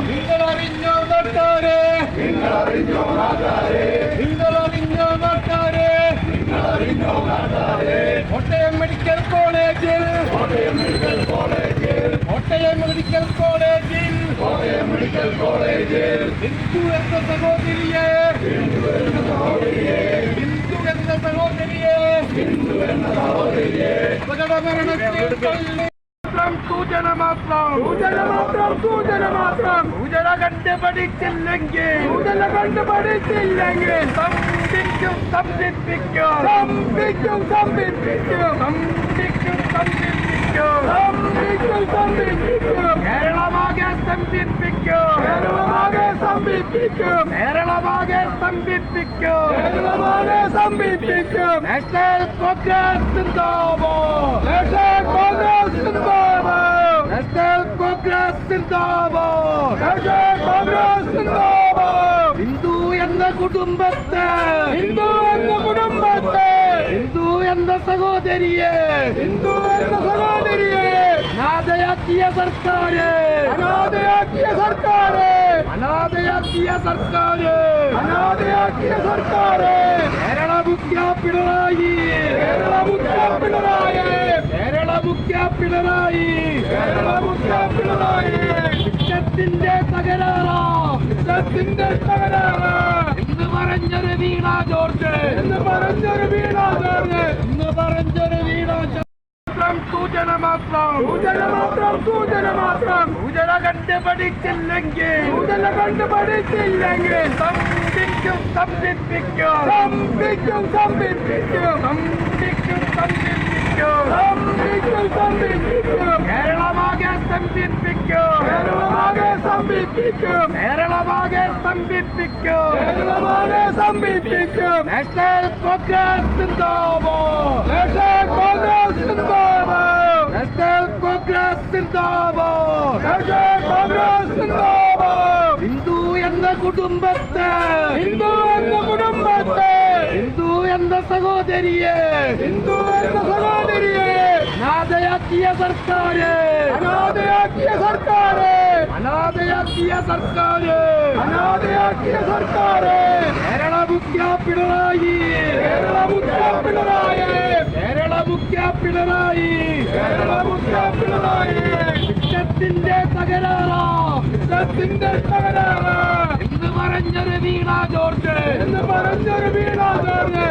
നിങ്ങളറിഞ്ഞോ നാട്ടാരെ, നിങ്ങളറിഞ്ഞോ നാട്ടാരെ, Kottayam medical കോളേജിൽ ഹിന്ദു എന്ന സഹോദരിയെ പ്രകടമരണത്തിൽ തള്ളി സൂചന മാത്രം സൂചന കണ്ടുപഠിച്ചില്ലെങ്കിൽ കേരളമാകെ സ്തംഭിപ്പിക്കും. നാഷണൽ കോൺഗ്രസ് സിന്ദാബാദ്, നാഷണൽ കോൺഗ്രസ് സിന്ദാബാദ്. ഹിന്ദു എന്ന കുടുംബത്തെ, ഹിന്ദു എന്ന സഹോദരിയെ അനാഥയാക്കിയ സർക്കാര് കേരള മുഖ്യ പിണറായി ഇഷ്ടത്തിന്റെ തകരാറാ എന്ന് പറഞ്ഞൊരു വീണ ജോർജ് സൂചന മാത്രം സൂചന കണ്ടുപഠിച്ചില്ലെങ്കിൽ കേരളമാകെ സ്തംഭിപ്പിക്കും. നാഷണൽ കോൺഗ്രസ് സിന്ദാബാദ്. ഹിന്ദു എന്ന കുടുംബത്തെ, ഹിന്ദു എന്ന സഹോദരിയെ അനാഥയാക്കിയ സർക്കാര് കേരള മുഖ്യ പിണറായി ഇഷ്ടത്തിന്റെ തകരാറാ എന്ന് പറഞ്ഞൊരു വീണ ജോർജ്